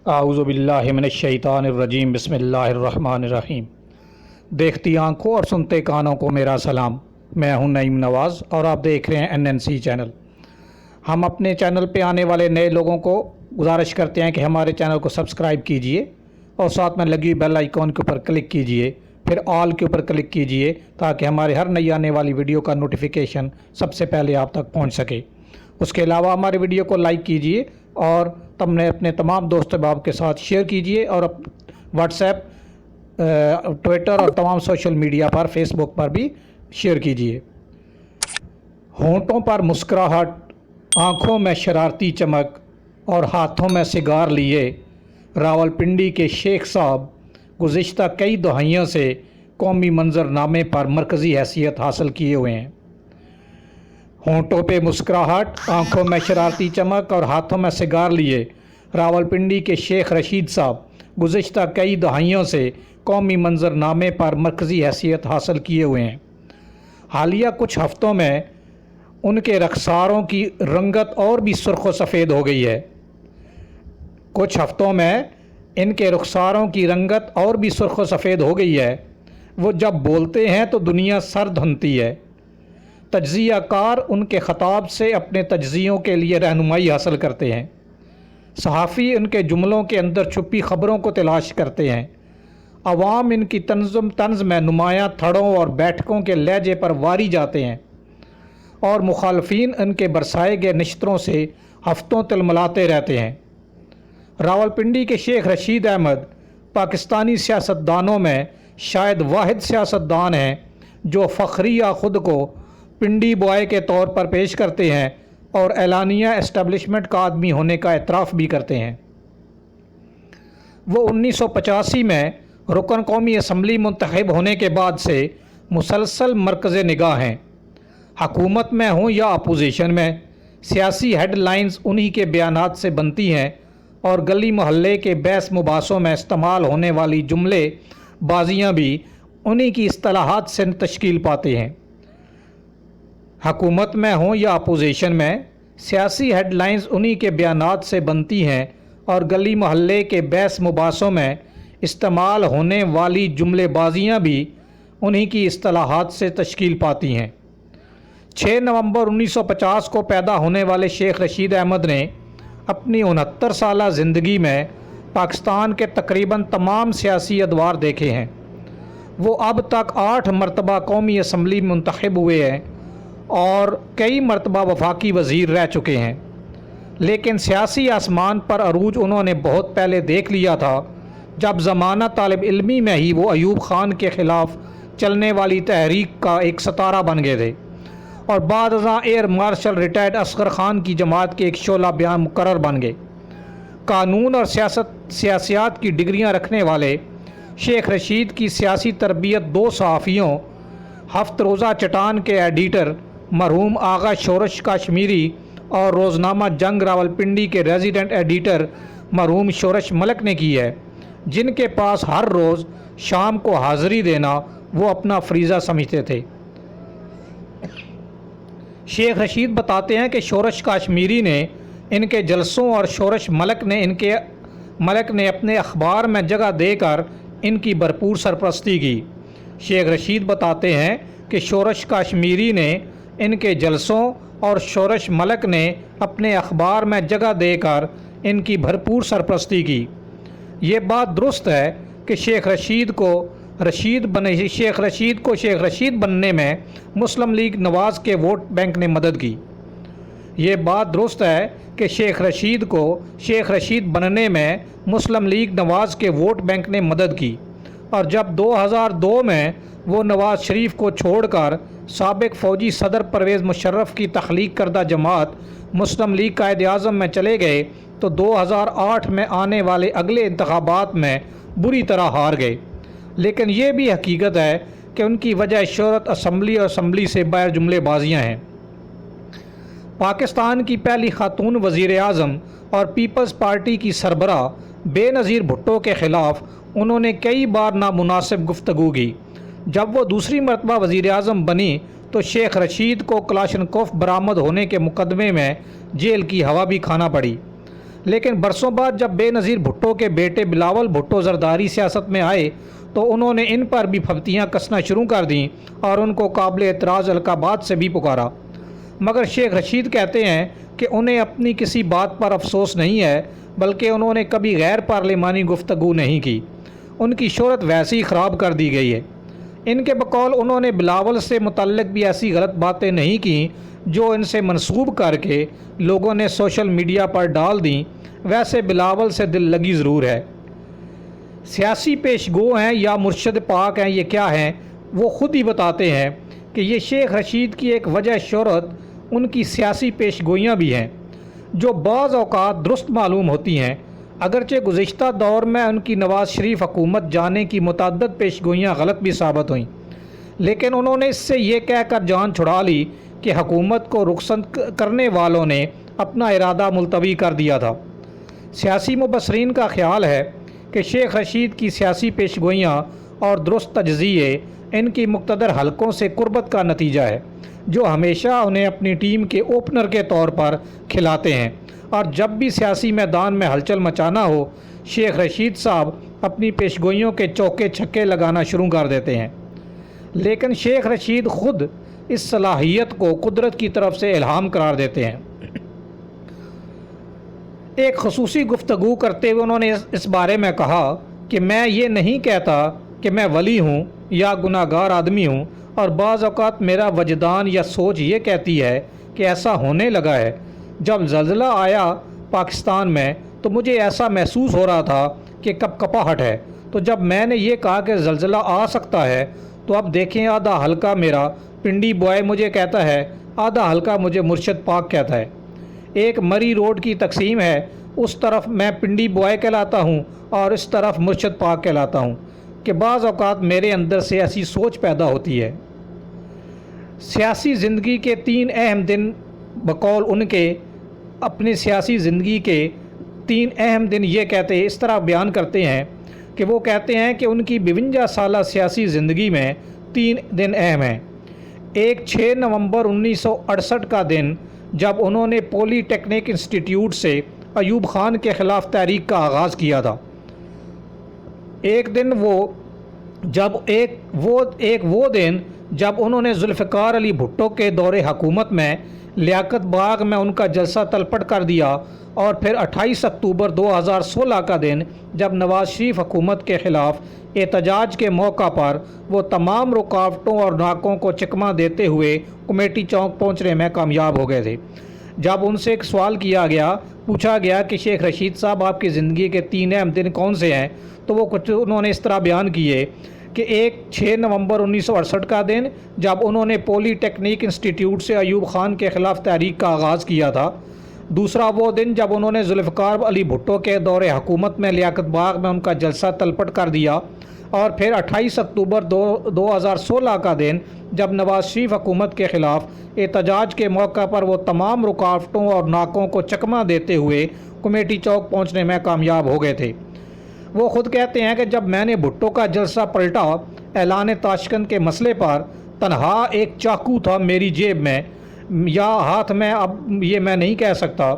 اعوذ باللہ من الشیطان الرجیم بسم اللہ الرحمن الرحیم۔ دیکھتی آنکھوں اور سنتے کانوں کو میرا سلام۔ میں ہوں نعیم نواز اور آپ دیکھ رہے ہیں NNC چینل۔ ہم اپنے چینل پہ آنے والے نئے لوگوں کو گزارش کرتے ہیں کہ ہمارے چینل کو سبسکرائب کیجئے اور ساتھ میں لگی بیل آئیکن کے اوپر کلک کیجئے، پھر آل کے اوپر کلک کیجئے تاکہ ہمارے ہر نئی آنے والی ویڈیو کا نوٹیفیکیشن سب سے پہلے آپ تک پہنچ سکے۔ اس کے علاوہ ہمارے ویڈیو کو لائک کیجئے اور اپنے تمام دوست احباب کے ساتھ شیئر کیجئے اور واٹس ایپ، ٹویٹر اور تمام سوشل میڈیا پر، فیس بک پر بھی شیئر کیجئے۔ ہونٹوں پر مسکراہٹ، آنکھوں میں شرارتی چمک اور ہاتھوں میں سگار لیے راولپنڈی کے شیخ صاحب گزشتہ کئی دہائیوں سے قومی منظر نامے پر مرکزی حیثیت حاصل کیے ہوئے ہیں۔ ہونٹوں پہ مسکراہٹ، آنکھوں میں شرارتی چمک اور ہاتھوں میں سگار لیے راولپنڈی کے شیخ رشید صاحب گزشتہ کئی دہائیوں سے قومی منظر نامے پر مرکزی حیثیت حاصل کیے ہوئے ہیں۔ حالیہ کچھ ہفتوں میں ان کے رخساروں کی رنگت اور بھی سرخ و سفید ہو گئی ہے۔ رخساروں کی رنگت اور بھی سرخ و سفید ہو گئی ہے۔ وہ جب بولتے ہیں تو دنیا سر دھنتی ہے۔ تجزیہ کار ان کے خطاب سے اپنے تجزیوں کے لیے رہنمائی حاصل کرتے ہیں۔ صحافی ان کے جملوں کے اندر چھپی خبروں کو تلاش کرتے ہیں۔ عوام ان کی طنز میں نمایاں تھڑوں اور بیٹھکوں کے لہجے پر واری جاتے ہیں اور مخالفین ان کے برسائے گئے نشتروں سے ہفتوں تلملاتے رہتے ہیں۔ راولپنڈی کے شیخ رشید احمد پاکستانی سیاستدانوں میں شاید واحد سیاستدان ہیں جو فخریہ خود کو پنڈی بوائے کے طور پر پیش کرتے ہیں اور اعلانیہ اسٹیبلشمنٹ کا آدمی ہونے کا اعتراف بھی کرتے ہیں۔ وہ 1985 میں رکن قومی اسمبلی منتخب ہونے کے بعد سے مسلسل مرکز نگاہ ہیں۔ حکومت میں ہوں یا اپوزیشن میں، سیاسی ہیڈ لائنز انہی کے بیانات سے بنتی ہیں اور گلی محلے کے بحث مباحثوں میں استعمال ہونے والی جملے بازیاں بھی انہی کی اصطلاحات سے تشکیل پاتے ہیں۔ حکومت میں ہوں یا اپوزیشن میں، سیاسی ہیڈ لائنز انہی کے بیانات سے بنتی ہیں اور گلی محلے کے بحث مباحثوں میں استعمال ہونے والی جملے بازیاں بھی انہی کی اصطلاحات سے تشکیل پاتی ہیں۔ 6 نومبر 1950 کو پیدا ہونے والے شیخ رشید احمد نے اپنی 69 سالہ زندگی میں پاکستان کے تقریباً تمام سیاسی ادوار دیکھے ہیں۔ وہ اب تک 8 مرتبہ قومی اسمبلی منتخب ہوئے ہیں اور کئی مرتبہ وفاقی وزیر رہ چکے ہیں، لیکن سیاسی آسمان پر عروج انہوں نے بہت پہلے دیکھ لیا تھا جب زمانہ طالب علمی میں ہی وہ ایوب خان کے خلاف چلنے والی تحریک کا ایک ستارہ بن گئے تھے اور بعد ازاں air marshal retired Asghar Khan کی جماعت کے ایک شعلہ بیان مقرر بن گئے۔ قانون اور سیاسیات کی ڈگریاں رکھنے والے شیخ رشید کی سیاسی تربیت 2 صحافیوں، ہفت روزہ چٹان کے ایڈیٹر مرحوم آغا شورش کاشمیری اور روزنامہ جنگ راولپنڈی کے ریزیڈنٹ ایڈیٹر مرحوم شورش ملک نے کی ہے، جن کے پاس ہر روز شام کو حاضری دینا وہ اپنا فریضہ سمجھتے تھے۔ شیخ رشید بتاتے ہیں کہ شورش کاشمیری نے ان کے جلسوں اور شورش ملک نے اپنے اخبار میں جگہ دے کر ان کی بھرپور سرپرستی کی۔ شیخ رشید بتاتے ہیں کہ شورش کاشمیری نے ان کے جلسوں اور شورش ملک نے اپنے اخبار میں جگہ دے کر ان کی بھرپور سرپرستی کی۔ یہ بات درست ہے کہ شیخ رشید کو شیخ رشید بننے میں مسلم لیگ نواز کے ووٹ بینک نے مدد کی۔ یہ بات درست ہے کہ شیخ رشید بننے میں مسلم لیگ نواز کے ووٹ بینک نے مدد کی، اور جب 2002 میں وہ نواز شریف کو چھوڑ کر سابق فوجی صدر پرویز مشرف کی تخلیق کردہ جماعت مسلم لیگ قائد اعظم میں چلے گئے تو 2008 میں آنے والے اگلے انتخابات میں بری طرح ہار گئے۔ لیکن یہ بھی حقیقت ہے کہ ان کی وجہ شہرت اسمبلی اور اسمبلی سے باہر جملے بازیاں ہیں۔ پاکستان کی پہلی خاتون وزیر اعظم اور پیپلز پارٹی کی سربراہ بے نظیر بھٹو کے خلاف انہوں نے کئی بار نامناسب گفتگو کی۔ جب وہ دوسری مرتبہ وزیر اعظم بنی تو شیخ رشید کو کلاشنکوف برآمد ہونے کے مقدمے میں جیل کی ہوا بھی کھانا پڑی۔ لیکن برسوں بعد جب بے نظیر بھٹو کے بیٹے بلاول بھٹو زرداری سیاست میں آئے تو انہوں نے ان پر بھی پھبتیاں کسنا شروع کر دیں اور ان کو قابل اعتراض القابات سے بھی پکارا۔ مگر شیخ رشید کہتے ہیں کہ انہیں اپنی کسی بات پر افسوس نہیں ہے، بلکہ انہوں نے کبھی غیر پارلیمانی گفتگو نہیں کی۔ ان کی شہرت ویسے ہی خراب کر دی گئی ہے۔ ان کے بقول انہوں نے بلاول سے متعلق بھی ایسی غلط باتیں نہیں کیں جو ان سے منسوب کر کے لوگوں نے سوشل میڈیا پر ڈال دیں۔ ویسے بلاول سے دل لگی ضرور ہے۔ سیاسی پیش گو ہیں یا مرشد پاک ہیں، یہ کیا ہیں؟ وہ خود ہی بتاتے ہیں کہ یہ شیخ رشید کی ایک وجہ شہرت ان کی سیاسی پیش گوئیاں بھی ہیں، جو بعض اوقات درست معلوم ہوتی ہیں۔ اگرچہ گزشتہ دور میں ان کی نواز شریف حکومت جانے کی متعدد پیش گوئیاں غلط بھی ثابت ہوئیں، لیکن انہوں نے اس سے یہ کہہ کر جان چھڑا لی کہ حکومت کو رخصت کرنے والوں نے اپنا ارادہ ملتوی کر دیا تھا۔ سیاسی مبصرین کا خیال ہے کہ شیخ رشید کی سیاسی پیش گوئیاں اور درست تجزیے ان کی مقتدر حلقوں سے قربت کا نتیجہ ہے، جو ہمیشہ انہیں اپنی ٹیم کے اوپنر کے طور پر کھلاتے ہیں، اور جب بھی سیاسی میدان میں ہلچل مچانا ہو شیخ رشید صاحب اپنی پیشگوئیوں کے چوکے چھکے لگانا شروع کر دیتے ہیں۔ لیکن شیخ رشید خود اس صلاحیت کو قدرت کی طرف سے الہام قرار دیتے ہیں۔ ایک خصوصی گفتگو کرتے ہوئے انہوں نے اس بارے میں کہا کہ میں یہ نہیں کہتا کہ میں ولی ہوں یا گناہ گار آدمی ہوں، اور بعض اوقات میرا وجدان یا سوچ یہ کہتی ہے کہ ایسا ہونے لگا ہے۔ جب زلزلہ آیا پاکستان میں تو مجھے ایسا محسوس ہو رہا تھا کہ کپ کپاہٹ ہے، تو جب میں نے یہ کہا کہ زلزلہ آ سکتا ہے تو اب دیکھیں آدھا حلقہ میرا پنڈی بوائے مجھے کہتا ہے، آدھا حلقہ مجھے مرشد پاک کہتا ہے۔ ایک مری روڈ کی تقسیم ہے، اس طرف میں پنڈی بوائے کہلاتا ہوں اور اس طرف مرشد پاک کہلاتا ہوں، کہ بعض اوقات میرے اندر سے ایسی سوچ پیدا ہوتی ہے۔ سیاسی زندگی کے 3 اہم دن بقول ان کے اپنی سیاسی زندگی کے 3 اہم دن یہ کہتے اس طرح بیان کرتے ہیں کہ وہ کہتے ہیں کہ ان کی 52 سالہ سیاسی زندگی میں 3 دن اہم ہیں۔ ایک 6 نومبر 1968 کا دن جب انہوں نے پولی ٹیکنک انسٹیٹیوٹ سے ایوب خان کے خلاف تحریک کا آغاز کیا تھا۔ ایک وہ دن جب انہوں نے ذوالفقار علی بھٹو کے دور حکومت میں لیاقت باغ میں ان کا جلسہ تلپٹ کر دیا، اور پھر 28 اکتوبر 2016 کا دن جب نواز شریف حکومت کے خلاف احتجاج کے موقع پر وہ تمام رکاوٹوں اور ناکوں کو چکما دیتے ہوئے کمیٹی چوک پہنچنے میں کامیاب ہو گئے تھے۔ جب ان سے ایک سوال پوچھا گیا کہ شیخ رشید صاحب آپ کی زندگی کے 3 اہم دن کون سے ہیں، تو انہوں نے اس طرح بیان کیے کہ ایک 6 نومبر 1968 کا دن جب انہوں نے پولی ٹیکنک انسٹیٹیوٹ سے ایوب خان کے خلاف تحریک کا آغاز کیا تھا، دوسرا وہ دن جب انہوں نے ذوالفقار علی بھٹو کے دور حکومت میں لیاقت باغ میں ان کا جلسہ تلپٹ کر دیا، اور پھر 28 اکتوبر 2016 کا دن جب نواز شریف حکومت کے خلاف احتجاج کے موقع پر وہ تمام رکاوٹوں اور ناکوں کو چکما دیتے ہوئے کمیٹی چوک پہنچنے میں کامیاب ہو گئے تھے۔ وہ خود کہتے ہیں کہ جب میں نے بھٹو کا جلسہ پلٹا اعلان تاشکند کے مسئلے پر، تنہا ایک چاقو تھا میری جیب میں یا ہاتھ میں، اب یہ میں نہیں کہہ سکتا،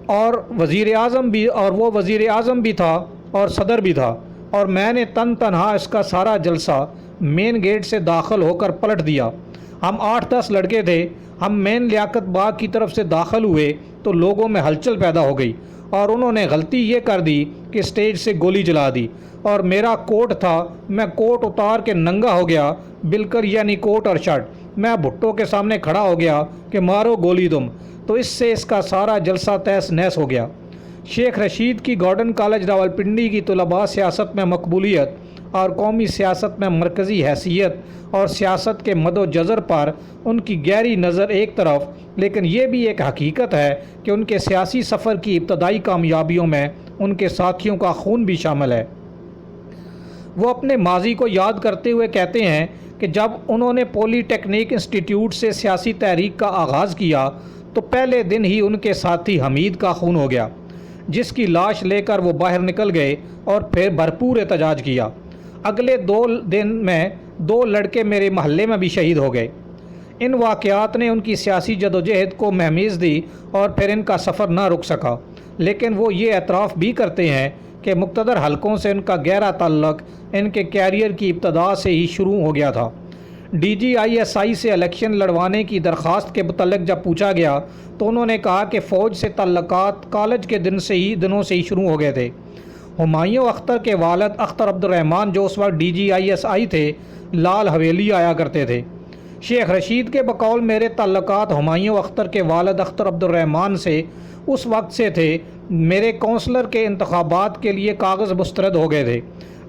اور وہ وزیر اعظم بھی تھا اور صدر بھی تھا، اور میں نے تنہا اس کا سارا جلسہ مین گیٹ سے داخل ہو کر پلٹ دیا۔ ہم 8-10 لڑکے تھے، ہم مین لیاقت باغ کی طرف سے داخل ہوئے تو لوگوں میں ہلچل پیدا ہو گئی، اور انہوں نے غلطی یہ کر دی کہ اسٹیج سے گولی چلا دی، اور میرا کوٹ تھا، میں کوٹ اتار کے ننگا ہو گیا بالکل، یعنی کوٹ اور شرٹ، میں بھٹو کے سامنے کھڑا ہو گیا کہ مارو گولی تم، تو اس سے اس کا سارا جلسہ تہس نہس ہو گیا۔ شیخ رشید کی گارڈن کالج راولپنڈی کی طلباء سیاست میں مقبولیت اور قومی سیاست میں مرکزی حیثیت اور سیاست کے مد و جزر پر ان کی گہری نظر ایک طرف، لیکن یہ بھی ایک حقیقت ہے کہ ان کے سیاسی سفر کی ابتدائی کامیابیوں میں ان کے ساتھیوں کا خون بھی شامل ہے۔ وہ اپنے ماضی کو یاد کرتے ہوئے کہتے ہیں کہ جب انہوں نے پولی ٹیکنک انسٹیٹیوٹ سے سیاسی تحریک کا آغاز کیا تو پہلے دن ہی ان کے ساتھی حمید کا خون ہو گیا، جس کی لاش لے کر وہ باہر نکل گئے اور پھر بھرپور احتجاج کیا۔ اگلے 2 دن میں 2 لڑکے میرے محلے میں بھی شہید ہو گئے۔ ان واقعات نے ان کی سیاسی جدوجہد کو مہمیز دی اور پھر ان کا سفر نہ رک سکا۔ لیکن وہ یہ اعتراف بھی کرتے ہیں کہ مقتدر حلقوں سے ان کا گہرا تعلق ان کے کیریئر کی ابتدا سے ہی شروع ہو گیا تھا۔ DGISI سے الیکشن لڑوانے کی درخواست کے متعلق جب پوچھا گیا تو انہوں نے کہا کہ فوج سے تعلقات کالج کے دنوں سے ہی شروع ہو گئے تھے۔ ہمایوں اختر کے والد اختر عبد الرحمن جو اس وقت DGISI تھے، لال حویلی آیا کرتے تھے۔ شیخ رشید کے بقول میرے تعلقات ہمایوں اختر کے والد اختر عبد الرحمن سے اس وقت سے تھے، میرے کونسلر کے انتخابات کے لیے کاغذ مسترد ہو گئے تھے۔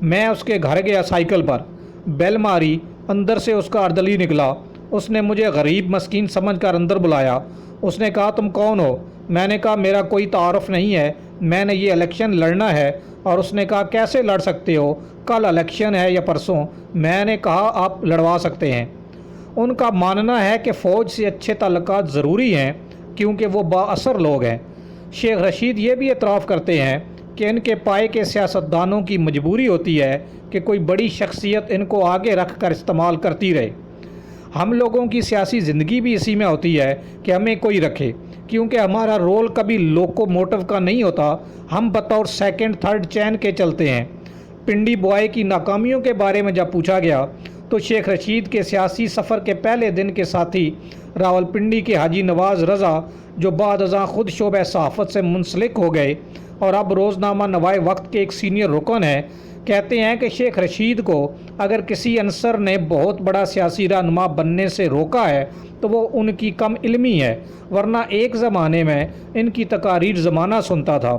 میں اس کے گھر گیا سائیکل پر، بیل ماری، اندر سے اس کا اردلی نکلا۔ اس نے مجھے غریب مسکین سمجھ کر اندر بلایا۔ اس نے کہا تم کون ہو؟ میں نے کہا میرا کوئی تعارف نہیں ہے، میں نے یہ الیکشن لڑنا ہے۔ اور اس نے کہا کیسے لڑ سکتے ہو، کل الیکشن ہے یا پرسوں؟ میں نے کہا آپ لڑوا سکتے ہیں۔ ان کا ماننا ہے کہ فوج سے اچھے تعلقات ضروری ہیں کیونکہ وہ با اثر لوگ ہیں۔ شیخ رشید یہ بھی اعتراف کرتے ہیں کہ ان کے پائے کے سیاستدانوں کی مجبوری ہوتی ہے کہ کوئی بڑی شخصیت ان کو آگے رکھ کر استعمال کرتی رہے۔ ہم لوگوں کی سیاسی زندگی بھی اسی میں ہوتی ہے کہ ہمیں کوئی رکھے، کیونکہ ہمارا رول کبھی لوکو موٹو کا نہیں ہوتا، ہم بطور سیکنڈ تھرڈ چین کے چلتے ہیں۔ پنڈی بوائے کی ناکامیوں کے بارے میں جب پوچھا گیا تو شیخ رشید کے سیاسی سفر کے پہلے دن کے ساتھی راولپنڈی کے حاجی نواز رضا جو بعد ازاں خود شعبہ صحافت سے منسلک ہو گئے اور اب روزنامہ نوائے وقت کے ایک سینئر رکن ہیں، کہتے ہیں کہ شیخ رشید کو اگر کسی عنصر نے بہت بڑا سیاسی رہنما بننے سے روکا ہے تو وہ ان کی کم علمی ہے، ورنہ ایک زمانے میں ان کی تقاریر زمانہ سنتا تھا۔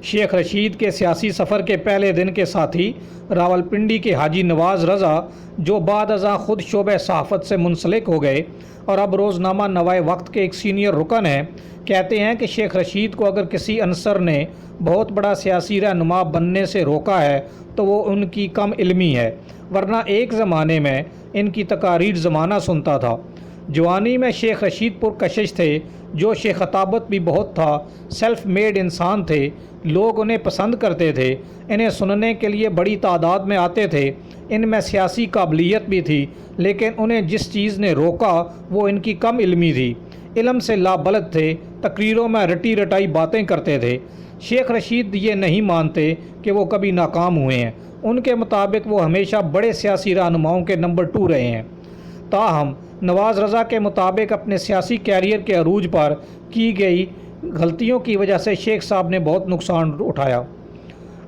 شیخ رشید کے سیاسی سفر کے پہلے دن کے ساتھی راولپنڈی کے حاجی نواز رضا جو بعد ازاں خود شعبہ صحافت سے منسلک ہو گئے اور اب روزنامہ نوائے وقت کے ایک سینئر رکن ہیں، کہتے ہیں کہ شیخ رشید کو اگر کسی عنصر نے بہت بڑا سیاسی رہنما بننے سے روکا ہے تو وہ ان کی کم علمی ہے، ورنہ ایک زمانے میں ان کی تقاریر زمانہ سنتا تھا۔ جوانی میں شیخ رشید پرکشش تھے، جو شیخ خطابت بھی بہت تھا، سیلف میڈ انسان تھے، لوگ انہیں پسند کرتے تھے، انہیں سننے کے لیے بڑی تعداد میں آتے تھے، ان میں سیاسی قابلیت بھی تھی، لیکن انہیں جس چیز نے روکا وہ ان کی کم علمی تھی۔ علم سے لابلد تھے، تقریروں میں رٹی رٹائی باتیں کرتے تھے۔ شیخ رشید یہ نہیں مانتے کہ وہ کبھی ناکام ہوئے ہیں، ان کے مطابق وہ ہمیشہ بڑے سیاسی رہنماؤں کے نمبر 2 رہے ہیں۔ تاہم نواز رضا کے مطابق اپنے سیاسی کیریئر کے عروج پر کی گئی غلطیوں کی وجہ سے شیخ صاحب نے بہت نقصان اٹھایا۔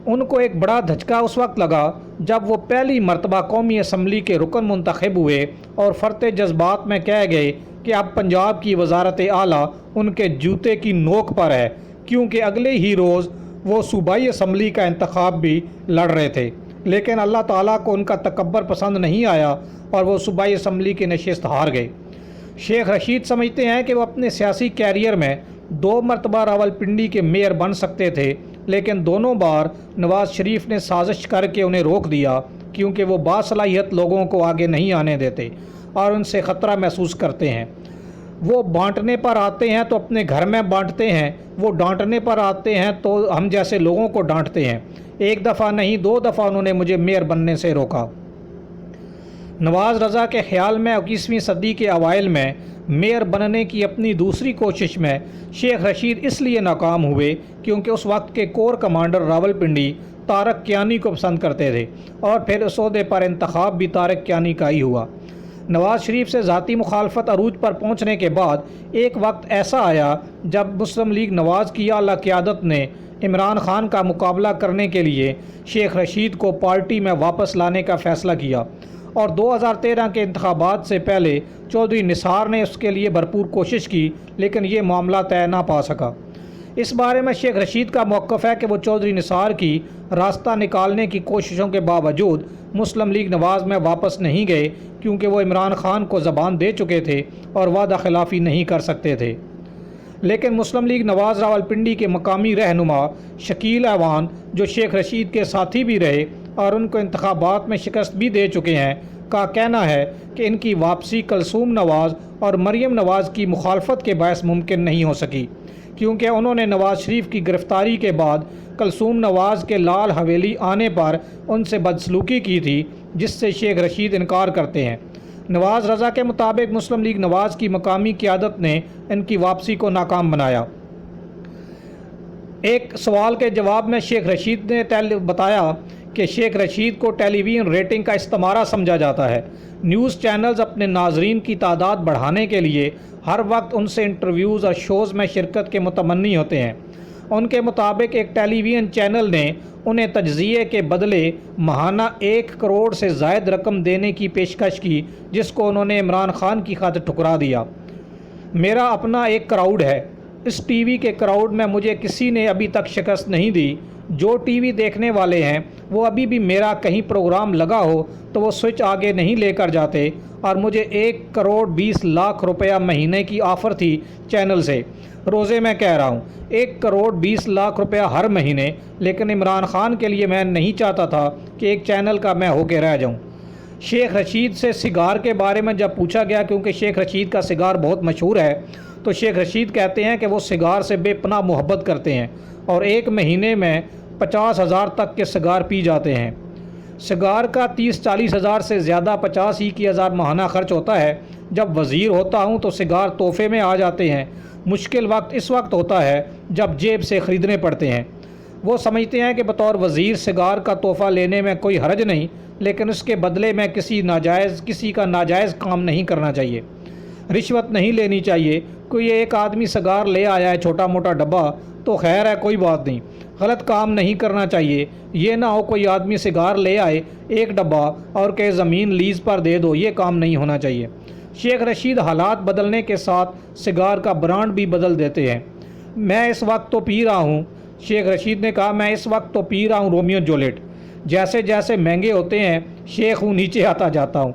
ان کو ایک بڑا دھچکا اس وقت لگا جب وہ پہلی مرتبہ قومی اسمبلی کے رکن منتخب ہوئے اور فرط جذبات میں کہہ گئے کہ اب پنجاب کی وزارت اعلیٰ ان کے جوتے کی نوک پر ہے، کیونکہ اگلے ہی روز وہ صوبائی اسمبلی کا انتخاب بھی لڑ رہے تھے، لیکن اللہ تعالیٰ کو ان کا تکبر پسند نہیں آیا اور وہ صوبائی اسمبلی کی نشست ہار گئے۔ شیخ رشید سمجھتے ہیں کہ وہ اپنے سیاسی کیریئر میں 2 مرتبہ راولپنڈی کے میئر بن سکتے تھے، لیکن دونوں بار نواز شریف نے سازش کر کے انہیں روک دیا، کیونکہ وہ باصلاحیت لوگوں کو آگے نہیں آنے دیتے اور ان سے خطرہ محسوس کرتے ہیں۔ وہ بانٹنے پر آتے ہیں تو اپنے گھر میں بانٹتے ہیں، وہ ڈانٹنے پر آتے ہیں تو ہم جیسے لوگوں کو ڈانٹتے ہیں۔ 1 دفعہ نہیں 2 دفعہ انہوں نے مجھے میئر بننے سے روکا۔ نواز رضا کے خیال میں 21ویں صدی کے اوائل میں میئر بننے کی اپنی دوسری کوشش میں شیخ رشید اس لیے ناکام ہوئے کیونکہ اس وقت کے کور کمانڈر راولپنڈی طارق کیانی کو پسند کرتے تھے اور پھر اس عہدے پر انتخاب بھی طارق کیانی کا ہی ہوا۔ نواز شریف سے ذاتی مخالفت عروج پر پہنچنے کے بعد ایک وقت ایسا آیا جب مسلم لیگ نواز کی اعلیٰ قیادت نے عمران خان کا مقابلہ کرنے کے لیے شیخ رشید کو پارٹی میں واپس لانے کا فیصلہ کیا اور 2013 کے انتخابات سے پہلے چودھری نثار نے اس کے لیے بھرپور کوشش کی، لیکن یہ معاملہ طے نہ پا سکا۔ اس بارے میں شیخ رشید کا موقف ہے کہ وہ چودھری نثار کی راستہ نکالنے کی کوششوں کے باوجود مسلم لیگ نواز میں واپس نہیں گئے، کیونکہ وہ عمران خان کو زبان دے چکے تھے اور وعدہ خلافی نہیں کر سکتے تھے۔ لیکن مسلم لیگ نواز راولپنڈی کے مقامی رہنما شکیل اعوان جو شیخ رشید کے ساتھی بھی رہے اور ان کو انتخابات میں شکست بھی دے چکے ہیں، کا کہنا ہے کہ ان کی واپسی کلثوم نواز اور مریم نواز کی مخالفت کے باعث ممکن نہیں ہو سکی، کیونکہ انہوں نے نواز شریف کی گرفتاری کے بعد کلثوم نواز کے لال حویلی آنے پر ان سے بدسلوکی کی تھی، جس سے شیخ رشید انکار کرتے ہیں۔ نواز رضا کے مطابق مسلم لیگ نواز کی مقامی قیادت نے ان کی واپسی کو ناکام بنایا۔ ایک سوال کے جواب میں شیخ رشید نے بتایا کہ شیخ رشید کو ٹیلی ویژن ریٹنگ کا استمارہ سمجھا جاتا ہے۔ نیوز چینلز اپنے ناظرین کی تعداد بڑھانے کے لیے ہر وقت ان سے انٹرویوز اور شوز میں شرکت کے متمنی ہوتے ہیں۔ ان کے مطابق ایک ٹیلی ویژن چینل نے انہیں تجزیے کے بدلے ماہانہ 1 کروڑ سے زائد رقم دینے کی پیشکش کی، جس کو انہوں نے عمران خان کی خاطر ٹھکرا دیا۔ میرا اپنا ایک کراؤڈ ہے، اس ٹی وی کے کراؤڈ میں مجھے کسی نے ابھی تک شکست نہیں دی۔ جو ٹی وی دیکھنے والے ہیں وہ ابھی بھی میرا کہیں پروگرام لگا ہو تو وہ سوئچ آگے نہیں لے کر جاتے، اور مجھے 1 کروڑ 20 لاکھ روپیہ مہینے کی آفر تھی چینل سے۔ روزے میں کہہ رہا ہوں 1 کروڑ 20 لاکھ روپیہ ہر مہینے، لیکن عمران خان کے لیے میں نہیں چاہتا تھا کہ ایک چینل کا میں ہو کے رہ جاؤں۔ شیخ رشید سے سگار کے بارے میں جب پوچھا گیا، کیونکہ شیخ رشید کا سگار بہت مشہور ہے، تو شیخ رشید کہتے ہیں کہ وہ سگار سے بے پناہ محبت کرتے ہیں اور ایک مہینے میں 50,000 تک کے سگار پی جاتے ہیں۔ سگار کا 30-40 ہزار سے زیادہ 50,000 ماہانہ خرچ ہوتا ہے۔ جب وزیر ہوتا ہوں تو سگار تحفے میں آ جاتے ہیں۔ مشکل وقت اس وقت ہوتا ہے جب جیب سے خریدنے پڑتے ہیں۔ وہ سمجھتے ہیں کہ بطور وزیر سگار کا تحفہ لینے میں کوئی حرج نہیں، لیکن اس کے بدلے میں کسی کا ناجائز کام نہیں کرنا چاہیے، رشوت نہیں لینی چاہیے۔ کوئی ایک آدمی سگار لے آیا ہے چھوٹا موٹا ڈبہ تو خیر ہے، کوئی بات نہیں، غلط کام نہیں کرنا چاہیے۔ یہ نہ ہو کوئی آدمی سگار لے آئے 1 ڈبہ اور کہ زمین لیز پر دے دو، یہ کام نہیں ہونا چاہیے۔ شیخ رشید حالات بدلنے کے ساتھ سگار کا برانڈ بھی بدل دیتے ہیں۔ میں اس وقت تو پی رہا ہوں، شیخ رشید نے کہا، میں اس وقت تو پی رہا ہوں رومیو جولیٹ۔ جیسے جیسے مہنگے ہوتے ہیں شیخ ہوں نیچے آتا جاتا ہوں۔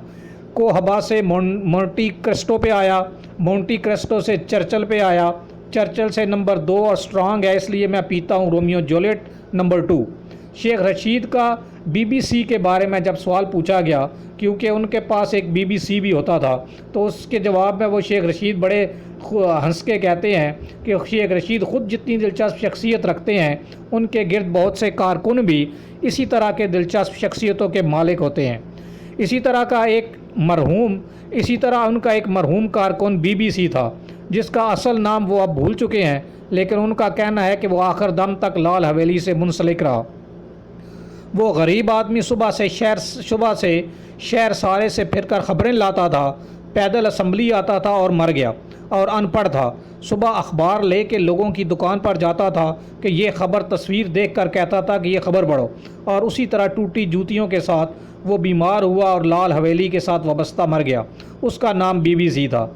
کوہبا سے مونٹی کرسٹو پہ آیا، مونٹی کرسٹو سے چرچل پہ آیا، چرچل سے نمبر 2 اور سٹرانگ ہے، اس لیے میں پیتا ہوں Romeo Juliet number 2۔ Sheikh Rashid کا بی بی سی کے بارے میں جب سوال پوچھا گیا، کیونکہ ان کے پاس ایک بی بی سی بھی ہوتا تھا، تو اس کے جواب میں وہ شیخ رشید بڑے ہنس کے کہتے ہیں کہ شیخ رشید خود جتنی دلچسپ شخصیت رکھتے ہیں، ان کے گرد بہت سے کارکن بھی اسی طرح کے دلچسپ شخصیتوں کے مالک ہوتے ہیں۔ اسی طرح ان کا ایک مرحوم کارکن بی بی سی تھا، جس کا اصل نام وہ اب بھول چکے ہیں، لیکن ان کا کہنا ہے کہ وہ آخر دم تک لال حویلی سے منسلک رہا۔ وہ غریب آدمی صبح سے شہر سارے سے پھر کر خبریں لاتا تھا، پیدل اسمبلی آتا تھا اور مر گیا، اور ان پڑھ تھا۔ صبح اخبار لے کے لوگوں کی دکان پر جاتا تھا کہ یہ خبر، تصویر دیکھ کر کہتا تھا کہ یہ خبر پڑھو، اور اسی طرح ٹوٹی جوتیوں کے ساتھ وہ بیمار ہوا اور لال حویلی کے ساتھ وابستہ مر گیا۔ اس کا نام بی بی سی تھا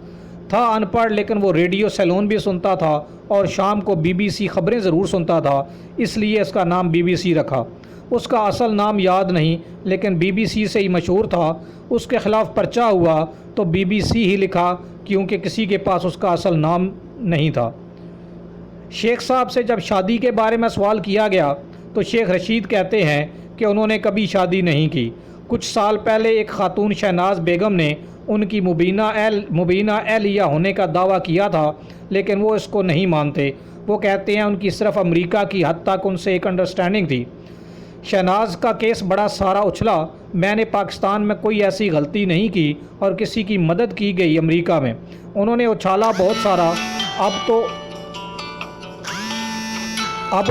ان پڑھ، لیکن وہ ریڈیو سیلون بھی سنتا تھا اور شام کو بی بی سی خبریں ضرور سنتا تھا، اس لیے اس کا نام بی بی سی رکھا۔ اس کا اصل نام یاد نہیں، لیکن بی بی سی سے ہی مشہور تھا۔ اس کے خلاف پرچہ ہوا تو بی بی سی ہی لکھا، کیونکہ کسی کے پاس اس کا اصل نام نہیں تھا۔ شیخ صاحب سے جب شادی کے بارے میں سوال کیا گیا تو شیخ رشید کہتے ہیں کہ انہوں نے کبھی شادی نہیں کی۔ کچھ سال پہلے ایک خاتون شہناز بیگم نے ان کی مبینہ اہلیہ ہونے کا دعویٰ کیا تھا، لیکن وہ اس کو نہیں مانتے۔ وہ کہتے ہیں ان کی صرف امریکہ کی حد تک ان سے ایک انڈرسٹینڈنگ تھی۔ شہناز کا کیس بڑا سارا اچھلا، میں نے پاکستان میں کوئی ایسی غلطی نہیں کی اور کسی کی مدد کی گئی امریکہ میں، انہوں نے اچھالا بہت سارا، اب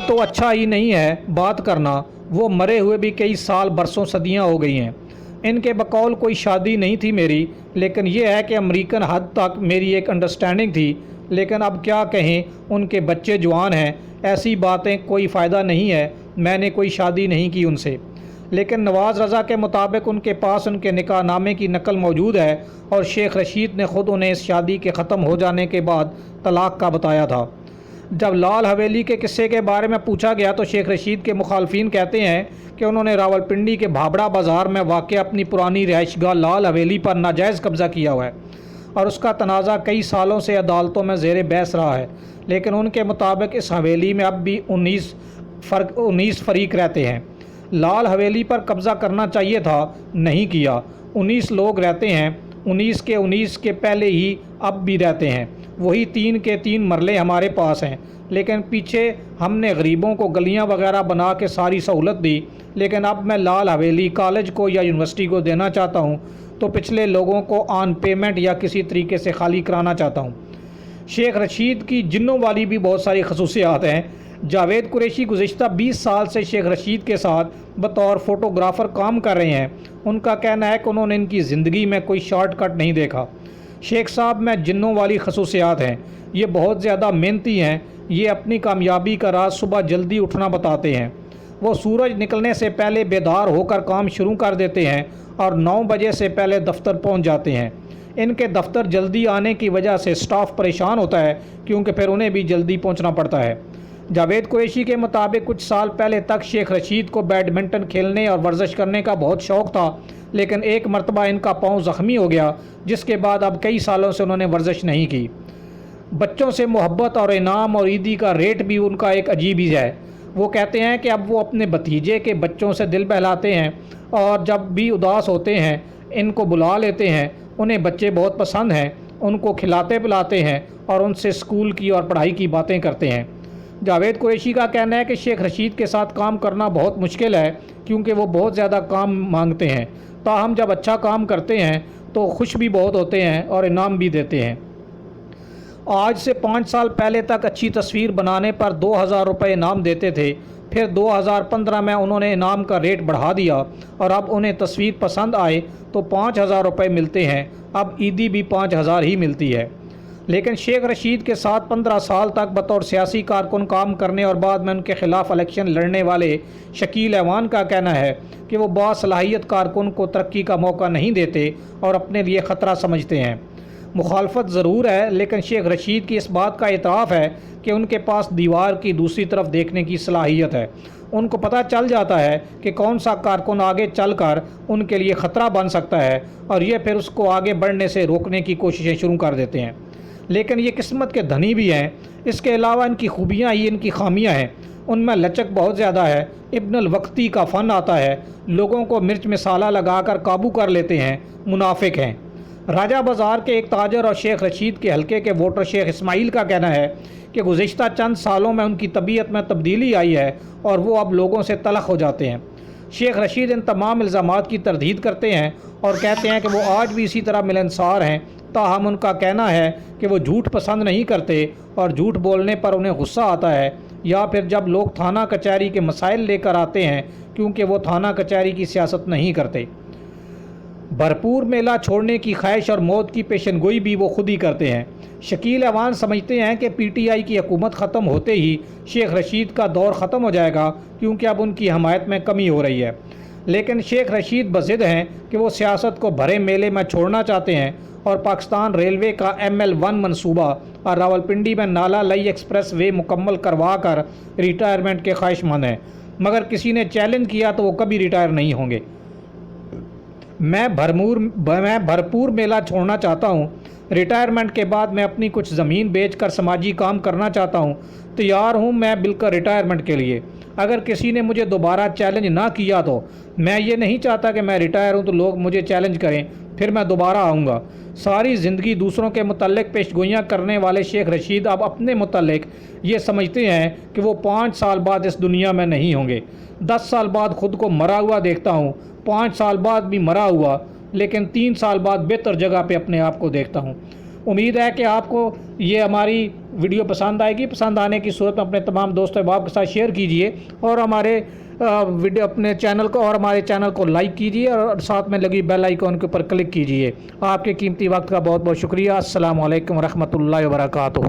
تو اچھا ہی نہیں ہے بات کرنا۔ وہ مرے ہوئے بھی کئی سال، برسوں، صدیاں ہو گئی ہیں۔ ان کے بقول کوئی شادی نہیں تھی میری، لیکن یہ ہے کہ امریکن حد تک میری ایک انڈرسٹینڈنگ تھی، لیکن اب کیا کہیں، ان کے بچے جوان ہیں، ایسی باتیں کوئی فائدہ نہیں ہے، میں نے کوئی شادی نہیں کی ان سے۔ لیکن نواز رضا کے مطابق ان کے پاس ان کے نکاح نامے کی نقل موجود ہے، اور شیخ رشید نے خود انہیں اس شادی کے ختم ہو جانے کے بعد طلاق کا بتایا تھا۔ جب لال حویلی کے قصے کے بارے میں پوچھا گیا تو شیخ رشید کے مخالفین کہتے ہیں کہ انہوں نے راولپنڈی کے بھابڑا بازار میں واقع اپنی پرانی رہائش گاہ لال حویلی پر ناجائز قبضہ کیا ہوا ہے، اور اس کا تنازع کئی سالوں سے عدالتوں میں زیر بحث رہا ہے، لیکن ان کے مطابق اس حویلی میں اب بھی 19 فریق رہتے ہیں۔ لال حویلی پر قبضہ کرنا چاہیے تھا، نہیں کیا۔ 19 لوگ رہتے ہیں، 19 کے پہلے ہی اب بھی رہتے ہیں، وہی 3 کے 3 مرلے ہمارے پاس ہیں، لیکن پیچھے ہم نے غریبوں کو گلیاں وغیرہ بنا کے ساری سہولت دی، لیکن اب میں لال حویلی کالج کو یا یونیورسٹی کو دینا چاہتا ہوں تو پچھلے لوگوں کو آن پیمنٹ یا کسی طریقے سے خالی کرانا چاہتا ہوں۔ شیخ رشید کی جنوں والی بھی بہت ساری خصوصیات ہیں۔ جاوید قریشی گزشتہ 20 سال سے شیخ رشید کے ساتھ بطور فوٹوگرافر کام کر رہے ہیں۔ ان کا کہنا ہے کہ انہوں نے ان کی زندگی میں کوئی شارٹ کٹ نہیں دیکھا۔ شیخ صاحب میں جنوں والی خصوصیات ہیں، یہ بہت زیادہ محنتی ہیں۔ یہ اپنی کامیابی کا راز صبح جلدی اٹھنا بتاتے ہیں۔ وہ سورج نکلنے سے پہلے بیدار ہو کر کام شروع کر دیتے ہیں اور 9 بجے سے پہلے دفتر پہنچ جاتے ہیں۔ ان کے دفتر جلدی آنے کی وجہ سے سٹاف پریشان ہوتا ہے کیونکہ پھر انہیں بھی جلدی پہنچنا پڑتا ہے۔ جاوید قریشی کے مطابق کچھ سال پہلے تک شیخ رشید کو بیڈمنٹن کھیلنے اور ورزش کرنے کا بہت شوق تھا، لیکن ایک مرتبہ ان کا پاؤں زخمی ہو گیا، جس کے بعد اب کئی سالوں سے انہوں نے ورزش نہیں کی۔ بچوں سے محبت اور انعام اور عیدی کا ریٹ بھی ان کا ایک عجیب ہی ہے۔ وہ کہتے ہیں کہ اب وہ اپنے بھتیجے کے بچوں سے دل بہلاتے ہیں اور جب بھی اداس ہوتے ہیں ان کو بلا لیتے ہیں۔ انہیں بچے بہت پسند ہیں، ان کو کھلاتے پلاتے ہیں اور ان سے اسکول کی اور پڑھائی کی باتیں کرتے ہیں۔ جاوید قریشی کا کہنا ہے کہ شیخ رشید کے ساتھ کام کرنا بہت مشکل ہے کیونکہ وہ بہت زیادہ کام مانگتے ہیں، تاہم جب اچھا کام کرتے ہیں تو خوش بھی بہت ہوتے ہیں اور انعام بھی دیتے ہیں۔ آج سے 5 سال پہلے تک اچھی تصویر بنانے پر 2000 روپے انعام دیتے تھے، پھر 2015 میں انہوں نے انعام کا ریٹ بڑھا دیا اور اب انہیں تصویر پسند آئے تو 5000 روپے ملتے ہیں۔ اب عیدی بھی 5000 ہی ملتی ہے۔ لیکن شیخ رشید کے ساتھ 15 سال تک بطور سیاسی کارکن کام کرنے اور بعد میں ان کے خلاف الیکشن لڑنے والے شکیل ایوان کا کہنا ہے کہ وہ باصلاحیت کارکن کو ترقی کا موقع نہیں دیتے اور اپنے لیے خطرہ سمجھتے ہیں۔ مخالفت ضرور ہے، لیکن شیخ رشید کی اس بات کا اعتراف ہے کہ ان کے پاس دیوار کی دوسری طرف دیکھنے کی صلاحیت ہے۔ ان کو پتہ چل جاتا ہے کہ کون سا کارکن آگے چل کر ان کے لیے خطرہ بن سکتا ہے اور یہ پھر اس کو آگے بڑھنے سے روکنے کی کوششیں شروع کر دیتے ہیں۔ لیکن یہ قسمت کے دھنی بھی ہیں۔ اس کے علاوہ ان کی خوبیاں ہی ان کی خامیاں ہیں۔ ان میں لچک بہت زیادہ ہے، ابن الوقتی کا فن آتا ہے، لوگوں کو مرچ مسالہ لگا کر قابو کر لیتے ہیں، منافق ہیں۔ راجہ بازار کے ایک تاجر اور شیخ رشید کے حلقے کے ووٹر شیخ اسماعیل کا کہنا ہے کہ گزشتہ چند سالوں میں ان کی طبیعت میں تبدیلی آئی ہے اور وہ اب لوگوں سے تلخ ہو جاتے ہیں۔ شیخ رشید ان تمام الزامات کی تردید کرتے ہیں اور کہتے ہیں کہ وہ آج بھی اسی طرح ملنسار ہیں، تاہم ان کا کہنا ہے کہ وہ جھوٹ پسند نہیں کرتے اور جھوٹ بولنے پر انہیں غصہ آتا ہے، یا پھر جب لوگ تھانہ کچہری کے مسائل لے کر آتے ہیں، کیونکہ وہ تھانہ کچہری کی سیاست نہیں کرتے۔ بھرپور میلہ چھوڑنے کی خواہش اور موت کی پیشن گوئی بھی وہ خود ہی کرتے ہیں۔ شکیل ایوان سمجھتے ہیں کہ پی ٹی آئی کی حکومت ختم ہوتے ہی شیخ رشید کا دور ختم ہو جائے گا کیونکہ اب ان کی حمایت میں کمی ہو رہی ہے۔ لیکن شیخ رشید بضد ہیں کہ وہ سیاست کو بھرے میلے میں چھوڑنا چاہتے ہیں اور پاکستان ریلوے کا ML1 منصوبہ اور راولپنڈی میں نالا لئی ایکسپریس وے مکمل کروا کر ریٹائرمنٹ کے خواہش مند ہیں، مگر کسی نے چیلنج کیا تو وہ کبھی ریٹائر نہیں ہوں گے۔ میں بھرپور میلہ چھوڑنا چاہتا ہوں۔ ریٹائرمنٹ کے بعد میں اپنی کچھ زمین بیچ کر سماجی کام کرنا چاہتا ہوں۔ تیار ہوں میں بالکل ریٹائرمنٹ کے لیے۔ اگر کسی نے مجھے دوبارہ چیلنج نہ کیا تو میں یہ نہیں چاہتا کہ میں ریٹائر ہوں تو لوگ مجھے چیلنج کریں، پھر میں دوبارہ آؤں گا۔ ساری زندگی دوسروں کے متعلق پیش گوئیاں کرنے والے شیخ رشید اب اپنے متعلق یہ سمجھتے ہیں کہ وہ 5 سال بعد اس دنیا میں نہیں ہوں گے۔ 10 سال بعد خود کو مرا ہوا دیکھتا ہوں، 5 سال بعد بھی مرا ہوا، لیکن 3 سال بعد بہتر جگہ پہ اپنے آپ کو دیکھتا ہوں۔ امید ہے کہ آپ کو یہ ہماری ویڈیو پسند آئے گی۔ پسند آنے کی صورت میں اپنے تمام دوست احباب کے ساتھ شیئر کیجئے اور ہمارے اپنے چینل کو لائک کیجئے اور ساتھ میں لگی بیل آئیکن کے اوپر کلک کیجئے۔ آپ کے قیمتی وقت کا بہت بہت شکریہ۔ السلام علیکم ورحمۃ اللہ وبرکاتہ۔